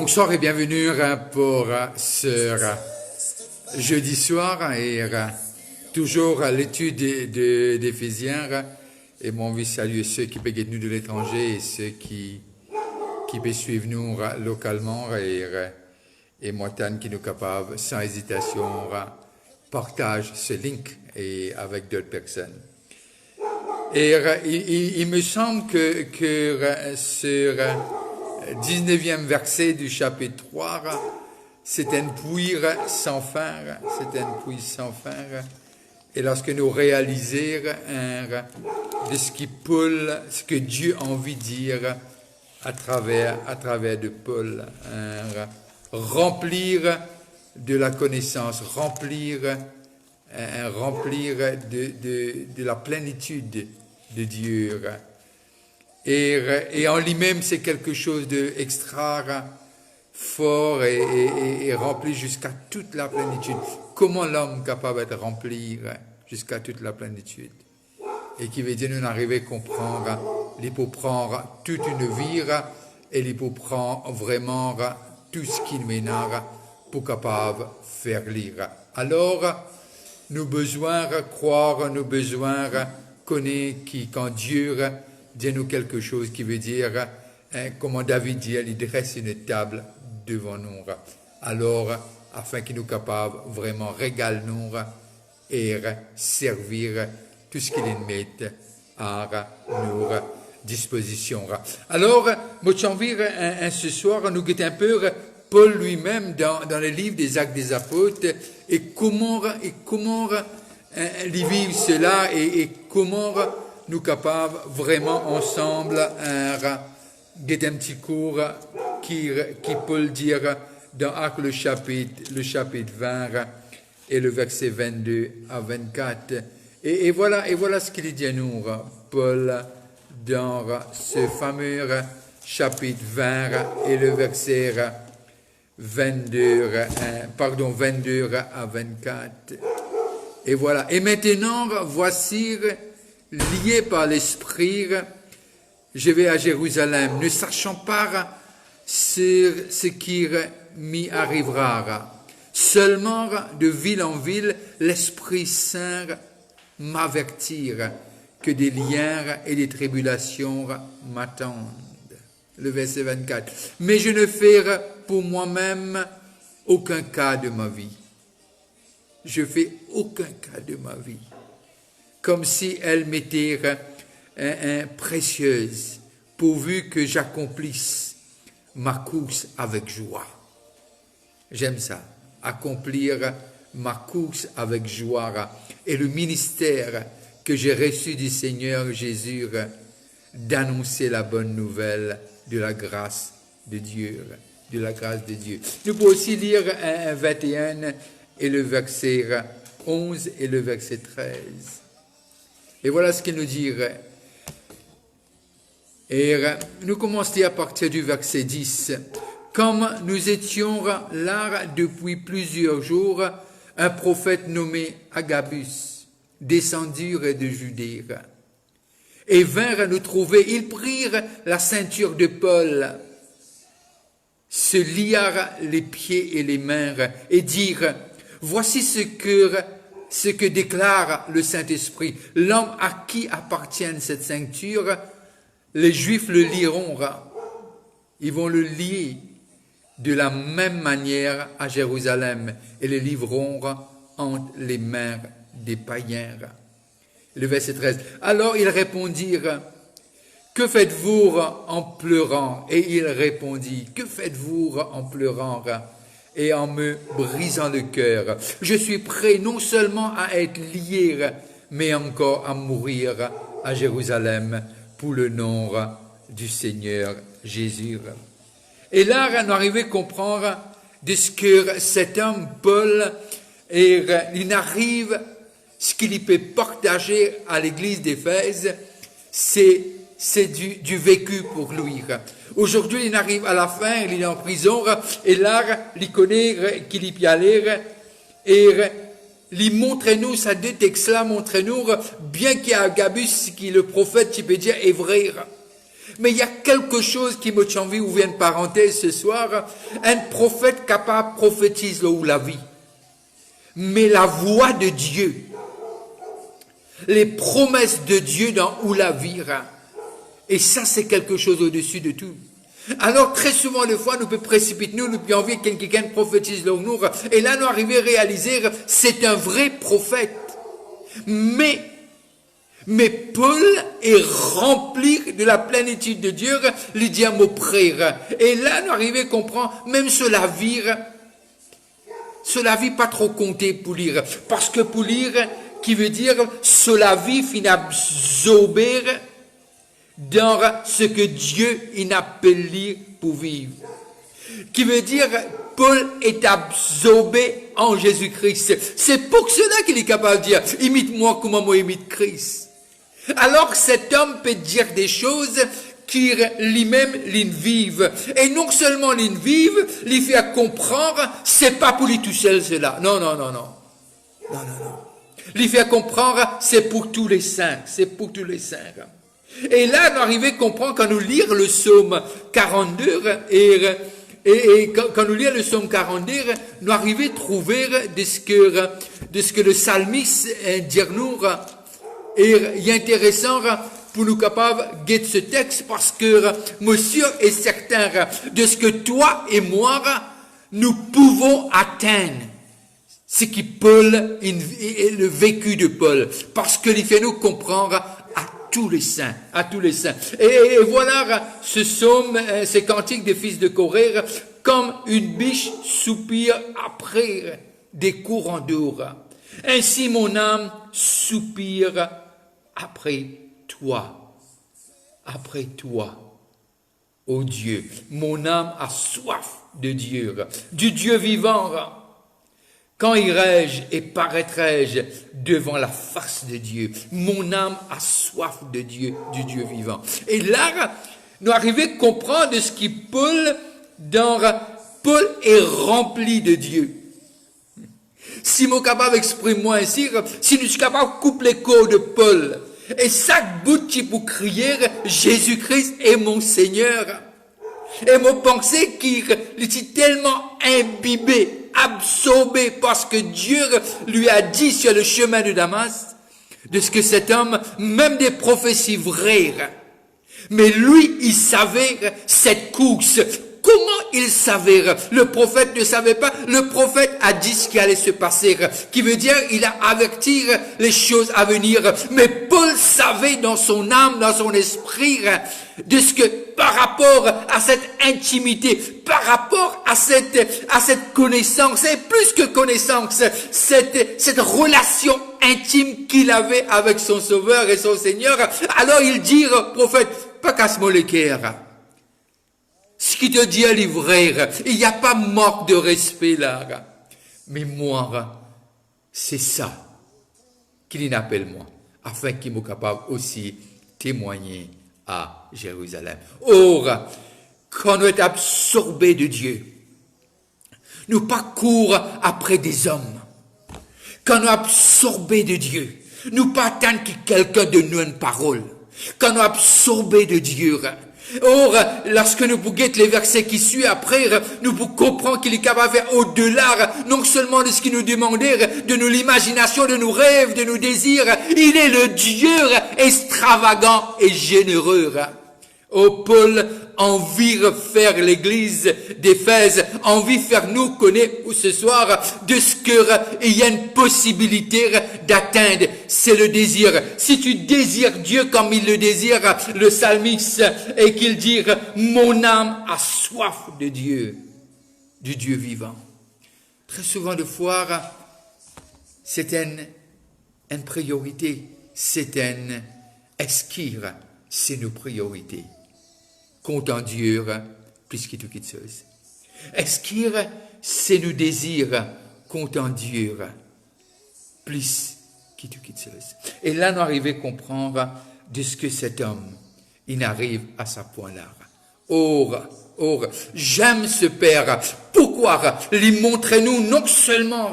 Bonsoir et bienvenue pour ce jeudi soir et toujours à l'étude d'Éphésiens. Et mon envie de saluer ceux qui peuvent être nous de l'étranger et ceux qui peuvent suivre nous localement et moi qui nous capables sans hésitation partage ce link et avec d'autres personnes. Et il me semble que sur 19e verset du chapitre 3, c'est un puits sans fin, Et lorsque nous réalisons de ce que Dieu a envie de dire à travers de Paul, remplir de la connaissance, remplir de la plénitude de Dieu. Et en lui-même, c'est quelque chose d'extra fort et rempli jusqu'à toute la plénitude. Comment l'homme est capable de remplir jusqu'à toute la plénitude? Et qui veut dire nous arriver à comprendre, il peut prendre toute une vie et il peut prendre vraiment tout ce qu'il mène pour capable faire lire. Alors, nous besoin croire, nous besoin connaître quand Dieu dit-nous quelque chose qui veut dire, comment David dit, il dresse une table devant nous. Alors, afin qu'il nous capable vraiment régaler nous et servir tout ce qu'il met à nos dispositions. Alors, moi j'ai envie ce soir, nous guetter un peu Paul lui-même dans le livre des Actes des Apôtres et comment il vit cela et comment nous capables vraiment ensemble guetter un petit cours qui peut dire dans Actes le chapitre 20 et le verset 22 à 24. Et voilà ce qu'il dit à nous, Paul, dans ce fameux chapitre 20 et le verset 22 à 24. Et voilà. Et maintenant, voici, lié par l'Esprit, je vais à Jérusalem, ne sachant pas ce qui m'y arrivera. Seulement, de ville en ville, l'Esprit Saint m'avertir que des liens et des tribulations m'attendent. Le verset 24. Mais je ne ferai pour moi-même aucun cas de ma vie. Je fais aucun cas de ma vie. Comme si elle m'était précieuse, pourvu que j'accomplisse ma course avec joie. J'aime ça, accomplir ma course avec joie. Et le ministère que j'ai reçu du Seigneur Jésus, d'annoncer la bonne nouvelle de la grâce de Dieu. Nous pouvons aussi lire un 21 et le verset 11 et le verset 13. Et voilà ce qu'il nous dirait. Et nous commençons à partir du verset 10. Comme nous étions là depuis plusieurs jours, un prophète nommé Agabus descendurent de Judée et vinrent nous trouver. Ils prirent la ceinture de Paul, se lièrent les pieds et les mains et dirent: voici ce que déclare le Saint-Esprit. L'homme à qui appartient cette ceinture, les Juifs le lieront. Ils vont le lier de la même manière à Jérusalem et le livreront entre les mains des païens. Le verset 13. Alors ils répondirent: que faites-vous en pleurant? Et il répondit: que faites-vous en pleurant et en me brisant le cœur? Je suis prêt non seulement à être lié, mais encore à mourir à Jérusalem pour le nom du Seigneur Jésus. Et là, on arrive à comprendre de ce que cet homme, Paul, il arrive, ce qu'il peut partager à l'église d'Éphèse, c'est du vécu pour lui. Aujourd'hui, il arrive à la fin, il est en prison, et là, il connaît qu'il y peut aller, et il montre-nous, ça deux textes-là montre-nous, bien qu'il y a Agabus, qui est le prophète, qui peut dire est vrai. Mais il y a quelque chose qui me tient envie, ouvrir une parenthèse ce soir. Un prophète capable prophétise là où la vie. Mais la voix de Dieu, les promesses de Dieu dans où la vie, et ça c'est quelque chose au-dessus de tout. Alors très souvent des fois nous peut précipiter, nous peut envie que quelqu'un prophétise là où nous, et là nous arrivons à réaliser c'est un vrai prophète. Mais Paul est rempli de la plénitude de Dieu, lui dit un mot frère. Et là nous arrivons à comprendre, même sur la vie pas trop compté pour lire, parce que pour lire, qui veut dire sur la vie fin absorber dans ce que Dieu il appelle lire pour vivre. Qui veut dire Paul est absorbé en Jésus-Christ. C'est pour cela qu'il est capable de dire imite-moi comme moi imite Christ. Alors cet homme peut dire des choses qui lui-même vive. Et non seulement vive, lui fait comprendre, c'est pas pour lui tout seul cela. Non. Lui fait comprendre, c'est pour tous les saints. C'est pour tous les saints. Et là, nous arrivons à comprendre quand nous lisons le psaume 42 et quand nous lisons le psaume 42, nous arrivons à trouver de ce que le psalmiste dit nous. Et il est intéressant pour nous capables de guetter ce texte parce que monsieur est certain de ce que toi et moi nous pouvons atteindre. Ce qui Paul est le vécu de Paul, parce que il fait nous comprendre à tous les saints. Et voilà ce psaume, ces cantiques des fils de Corée, comme une biche soupire après des courants d'eau. Ainsi mon âme soupire après toi, ô Dieu. Mon âme a soif de Dieu, du Dieu vivant. Quand irai-je et paraîtrai-je devant la face de Dieu? Mon âme a soif de Dieu, du Dieu vivant. Et là, nous arrivons à comprendre ce qui Paul est rempli de Dieu. Si nous sommes capables d'exprimer moi ainsi, si nous sommes capables de couper l'écho de Paul, et chaque bout qui pour crier, Jésus-Christ est mon Seigneur. Et mon pensée qui est tellement imbibé, absorbé, parce que Dieu lui a dit sur le chemin de Damas, de ce que cet homme, même des prophéties vraies, mais lui, il savait cette course. Comment il savait? Le prophète ne savait pas. Le prophète a dit ce qui allait se passer. Qui veut dire, il a averti les choses à venir. Mais Paul savait dans son âme, dans son esprit, de ce que par rapport à cette intimité, par rapport à cette connaissance, et plus que connaissance, cette relation intime qu'il avait avec son Sauveur et son Seigneur, alors il dit, prophète, pas casse-moi le cœur. Ce qui te dit à l'ivraire, il n'y a pas manque de respect là. Mais moi, c'est ça qu'il appelle moi, afin qu'il me capable aussi témoigner à Jérusalem. Or, quand nous sommes absorbés de Dieu, nous pas courons après des hommes. Quand nous sommes absorbés de Dieu, nous pas attendre que quelqu'un de nous une parole. Quand nous sommes absorbés de Dieu, or, lorsque nous guettons les versets qui suivent après, nous comprenons qu'il est capable de faire au-delà, non seulement de ce qu'il nous demandait, de nous l'imagination, de nos rêves, de nos désirs. Il est le Dieu extravagant et généreux. Oh, Paul envie de faire l'église d'Éphèse, envie de faire nous connaître ce soir de ce qu'il y a une possibilité d'atteindre, c'est le désir. Si tu désires Dieu comme il le désire, le psalmiste, et qu'il dit, mon âme a soif de Dieu, du Dieu vivant. Très souvent de fois, c'est une priorité, c'est un esquire, c'est nos priorités. Compte en Dieu, plus que tout qui chose. Esquire, c'est nos désirs, compte en Dieu, plus que tout qui chose. Et là, nous arrivons à comprendre de ce que cet homme, il arrive à ce point-là. Or, j'aime ce Père. Pourquoi? Lui montrez-nous non seulement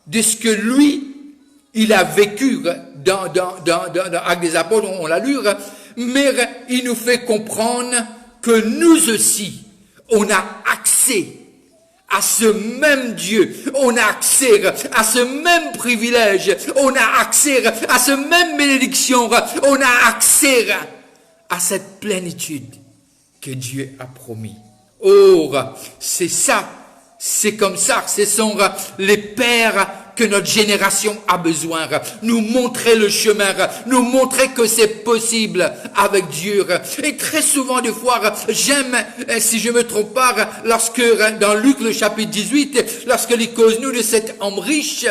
de ce que lui, il a vécu dans Actes des Apôtres, on l'a lu, mais il nous fait comprendre que nous aussi, on a accès à ce même Dieu, on a accès à ce même privilège, on a accès à ce même bénédiction, on a accès à cette plénitude que Dieu a promis. Or, c'est ça, c'est comme ça, ce sont les pères que notre génération a besoin, nous montrer le chemin, nous montrer que c'est possible avec Dieu. Et très souvent, des fois, j'aime, si je me trompe pas, lorsque, dans Luc, le chapitre 18, lorsqu'il cause nous de cet homme riche,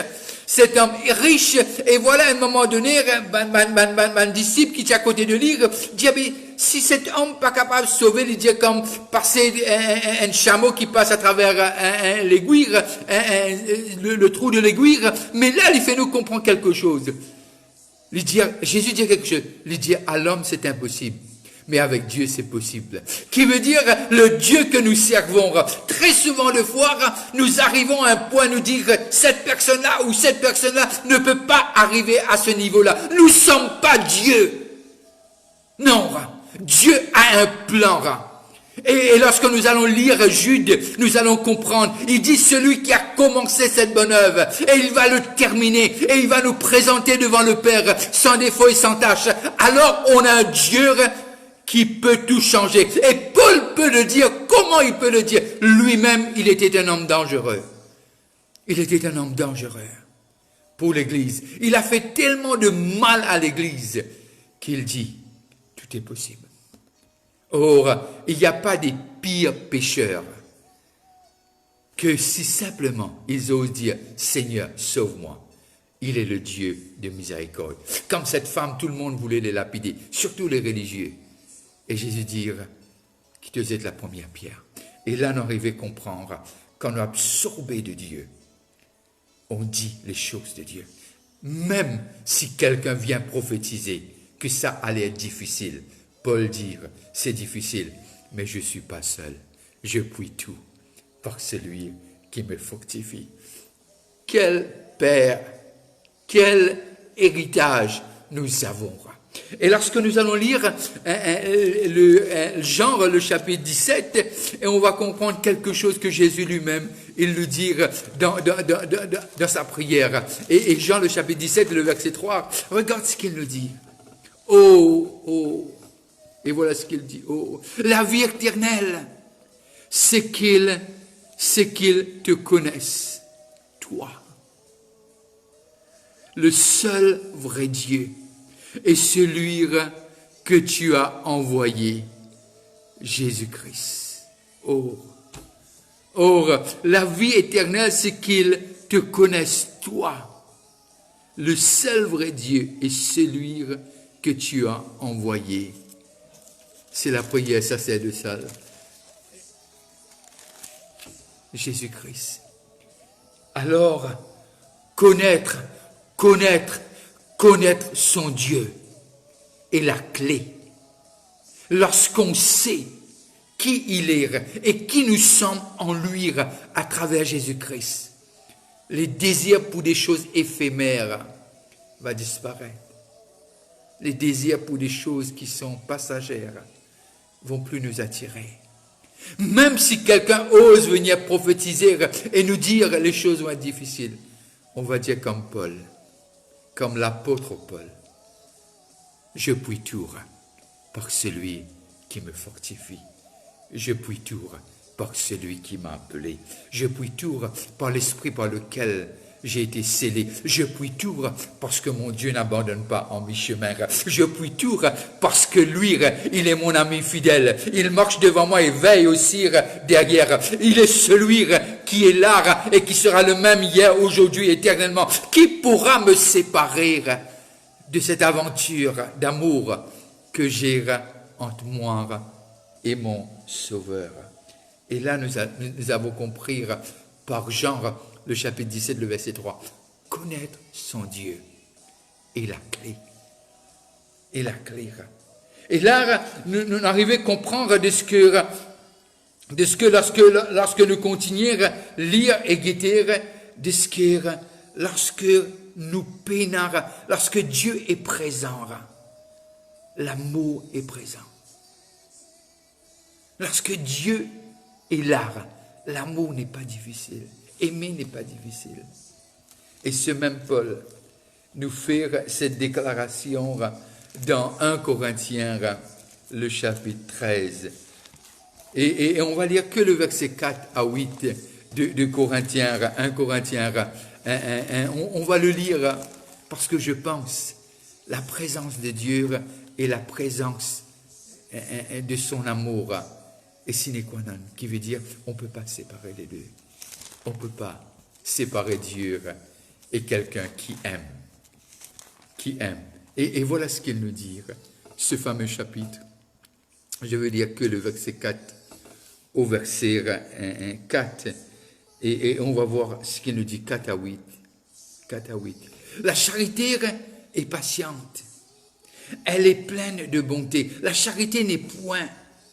et voilà, à un moment donné, un disciple qui est à côté de lui, dit, mais, si cet homme pas capable de sauver, il dit comme passer un chameau qui passe à travers l'aiguille, le trou de l'aiguille, mais là, il fait nous comprendre quelque chose. Jésus dit quelque chose, il dit, à l'homme, c'est impossible. Mais avec Dieu, c'est possible. Qui veut dire, le Dieu que nous servons, très souvent de fois, nous arrivons à un point nous dire, cette personne-là ou cette personne-là ne peut pas arriver à ce niveau-là. Nous ne sommes pas Dieu. Non, Dieu a un plan. Et lorsque nous allons lire Jude, nous allons comprendre. Il dit celui qui a commencé cette bonne œuvre, et il va le terminer, et il va nous présenter devant le Père, sans défaut et sans tâche. Alors on a un Dieu qui peut tout changer. Et Paul peut le dire. Comment il peut le dire? Lui-même, il était un homme dangereux. Il était un homme dangereux pour l'Église. Il a fait tellement de mal à l'Église qu'il dit, tout est possible. Or, il n'y a pas des pires pécheurs que si simplement ils osent dire, Seigneur, sauve-moi. Il est le Dieu de miséricorde. Comme cette femme, tout le monde voulait les lapider, surtout les religieux. Et Jésus dit, qui te jette la première pierre. Et là, on arrive à comprendre qu'on est absorbé de Dieu. On dit les choses de Dieu. Même si quelqu'un vient prophétiser que ça allait être difficile, Paul dit, c'est difficile, mais je ne suis pas seul. Je puis tout par celui qui me fortifie. Quel Père, quel héritage nous avons. Et lorsque nous allons lire Jean, le chapitre 17, et on va comprendre quelque chose que Jésus lui-même, il nous dit dans sa prière. Et Jean, le chapitre 17, le verset 3, regarde ce qu'il nous dit. Oh, et voilà ce qu'il dit. Oh, la vie éternelle, c'est qu'ils te connaissent, toi, le seul vrai Dieu, et celui que tu as envoyé, Jésus-Christ. Or, la vie éternelle, c'est qu'ils te connaissent, toi, le seul vrai Dieu, et celui que tu as envoyé. C'est la prière, ça c'est de ça. Jésus-Christ. Alors, connaître son Dieu est la clé. Lorsqu'on sait qui il est et qui nous sommes en lui à travers Jésus-Christ, les désirs pour des choses éphémères vont disparaître. Les désirs pour des choses qui sont passagères vont plus nous attirer. Même si quelqu'un ose venir prophétiser et nous dire les choses vont être difficiles, on va dire comme Paul, comme l'apôtre Paul, je puis tout par celui qui me fortifie. Je puis tout par celui qui m'a appelé. Je puis tout par l'esprit par lequel j'ai été scellé. Je puis tout parce que mon Dieu n'abandonne pas en mi-chemin. Je puis tout parce que lui, il est mon ami fidèle. Il marche devant moi et veille aussi derrière. Il est celui qui est là et qui sera le même hier, aujourd'hui, éternellement. Qui pourra me séparer de cette aventure d'amour que j'ai entre moi et mon Sauveur? Et là, nous avons compris par Jean, le chapitre 17, le verset 3, connaître son Dieu est la clé. Et la clé. Et là, nous arrivons à comprendre de ce que lorsque nous continuons à lire et guetter, de ce que lorsque nous peinons, lorsque Dieu est présent, l'amour est présent. Lorsque Dieu est là, l'amour n'est pas difficile. Aimer n'est pas difficile. Et ce même Paul nous fait cette déclaration dans 1 Corinthiens, le chapitre 13. Et on va lire que le verset 4 à 8 de Corinthiens, 1 Corinthiens 1. On va le lire parce que je pense la présence de Dieu et la présence de son amour est sine qua non, qui veut dire on ne peut pas séparer les deux. On ne peut pas séparer Dieu et quelqu'un qui aime. Qui aime. Et voilà ce qu'il nous dit, ce fameux chapitre. Je veux dire que le verset 4 au verset 4. Et on va voir ce qu'il nous dit 4 à 8. 4 à 8. La charité est patiente. Elle est pleine de bonté. La charité n'est point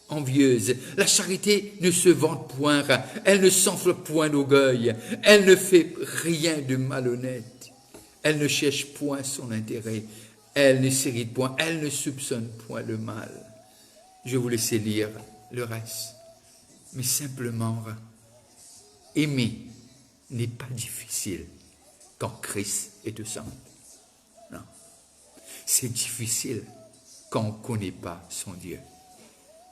envieuse. La charité ne se vante point. Elle ne s'enfle point d'orgueil. Elle ne fait rien de malhonnête. Elle ne cherche point son intérêt. Elle ne s'irrite point. Elle ne soupçonne point le mal. Je vous laisse lire le reste. Mais simplement, aimer n'est pas difficile quand Christ est au centre. Non. C'est difficile quand on ne connaît pas son Dieu.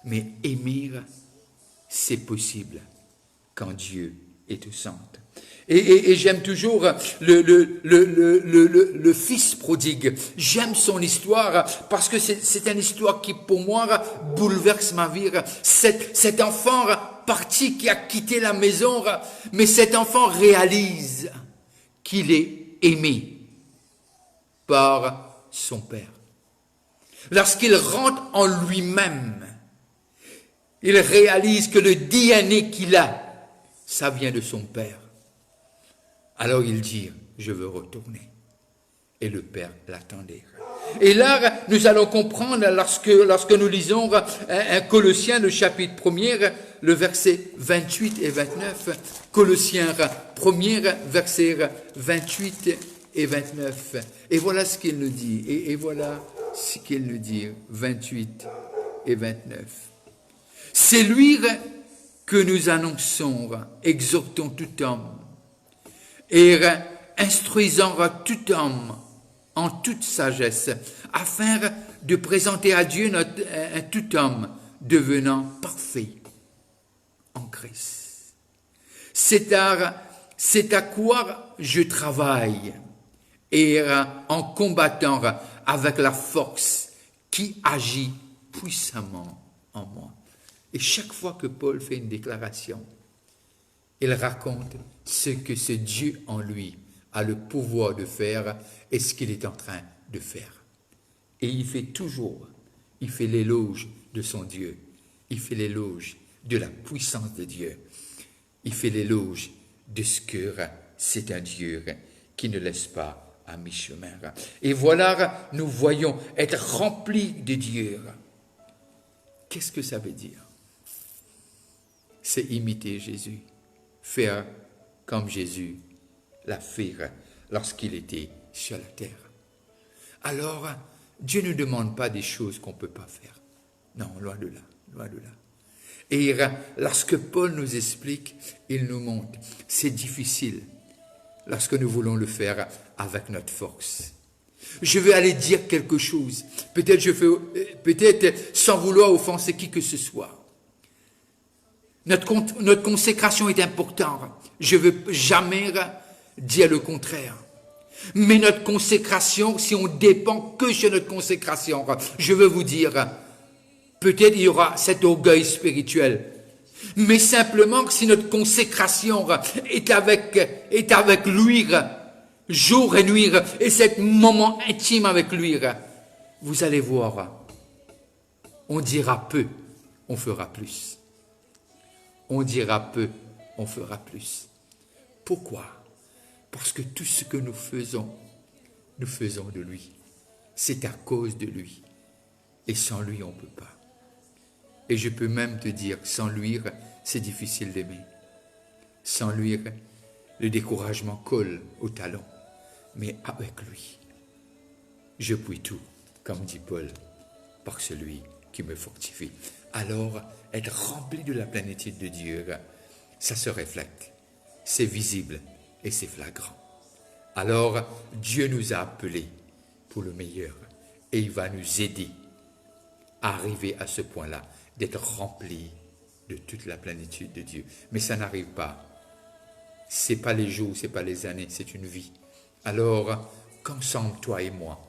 Mais aimer, c'est possible quand Dieu est au centre. Et j'aime toujours le fils prodigue. J'aime son histoire parce que c'est une histoire qui, pour moi, bouleverse ma vie. Cet enfant parti qui a quitté la maison, mais cet enfant réalise qu'il est aimé par son père. Lorsqu'il rentre en lui-même, il réalise que le DNA qu'il a, ça vient de son père. Alors il dit, je veux retourner. Et le père l'attendait. Et là, nous allons comprendre, lorsque nous lisons un Colossiens, le chapitre 1er, le verset 28 et 29, Colossiens 1er, verset 28 et 29. Et voilà ce qu'il nous dit. Et voilà ce qu'il nous dit, 28 et 29. C'est lui que nous annonçons, exhortons tout homme, et instruisant tout homme en toute sagesse, afin de présenter à Dieu un tout homme devenant parfait en Christ. C'est à quoi je travaille, et en combattant avec la force qui agit puissamment en moi. Et chaque fois que Paul fait une déclaration, il raconte ce que ce Dieu en lui a le pouvoir de faire et ce qu'il est en train de faire. Et il fait l'éloge de son Dieu. Il fait l'éloge de la puissance de Dieu. Il fait l'éloge de ce que c'est un Dieu qui ne laisse pas à mi-chemin. Et voilà, nous voyons être remplis de Dieu. Qu'est-ce que ça veut dire? C'est imiter Jésus. Faire comme Jésus l'a fait lorsqu'il était sur la terre. Alors, Dieu ne demande pas des choses qu'on ne peut pas faire. Non, loin de là, loin de là. Et lorsque Paul nous explique, il nous montre, c'est difficile lorsque nous voulons le faire avec notre force. Je vais aller dire quelque chose, peut-être sans vouloir offenser qui que ce soit. Notre consécration est importante. Je ne veux jamais dire le contraire. Mais notre consécration, si on dépend que sur notre consécration, je veux vous dire, peut-être il y aura cet orgueil spirituel. Mais simplement, si notre consécration est avec lui, jour et nuit, et cet moment intime avec lui, vous allez voir, on dira peu, on fera plus. On dira peu, on fera plus. Pourquoi? Parce que tout ce que nous faisons de lui. C'est à cause de lui. Et sans lui, on ne peut pas. Et je peux même te dire, sans lui, c'est difficile d'aimer. Sans lui, le découragement colle au talon. Mais avec lui, je puis tout, comme dit Paul. par celui qui me fortifie. Alors, être rempli de la plénitude de Dieu, ça se reflète, c'est visible et c'est flagrant. Alors, Dieu nous a appelés pour le meilleur et il va nous aider à arriver à ce point-là, d'être remplis de toute la plénitude de Dieu. Mais ça n'arrive pas. Ce n'est pas les jours, ce n'est pas les années, c'est une vie. Alors, qu'ensemble, toi et moi,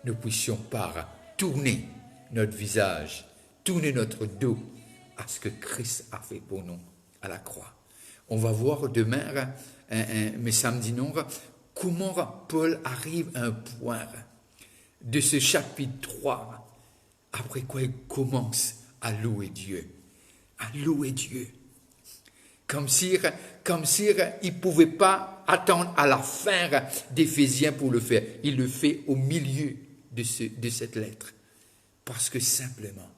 nous puissions par tourner notre visage, tourner notre dos à ce que Christ a fait pour nous à la croix. On va voir demain, mais samedi non, comment Paul arrive à un point de ce chapitre 3, après quoi il commence à louer Dieu. À louer Dieu. Comme si il ne pouvait pas attendre à la fin d'Éphésiens pour le faire. Il le fait au milieu de cette lettre. Parce que simplement,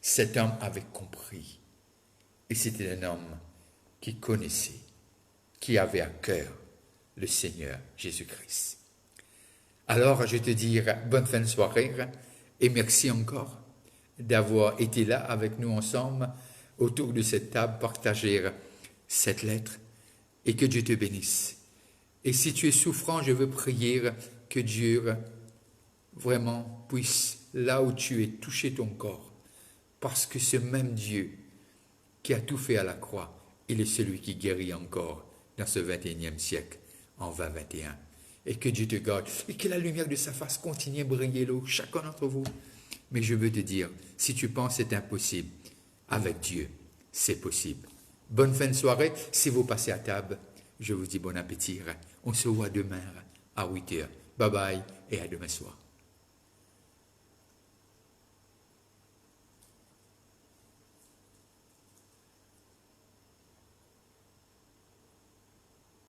cet homme avait compris. Et c'était un homme qui connaissait, qui avait à cœur le Seigneur Jésus-Christ. Alors, je te dis bonne fin de soirée et merci encore d'avoir été là avec nous ensemble autour de cette table, partager cette lettre et que Dieu te bénisse. Et si tu es souffrant, je veux prier que Dieu vraiment puisse, là où tu es, toucher ton corps. Parce que ce même Dieu qui a tout fait à la croix, il est celui qui guérit encore dans ce 21e siècle, en 2021. Et que Dieu te garde, et que la lumière de sa face continue à briller là, chacun d'entre vous. Mais je veux te dire, si tu penses que c'est impossible, avec Dieu, c'est possible. Bonne fin de soirée. Si vous passez à table, je vous dis bon appétit. On se voit demain à 8h. Bye bye et à demain soir.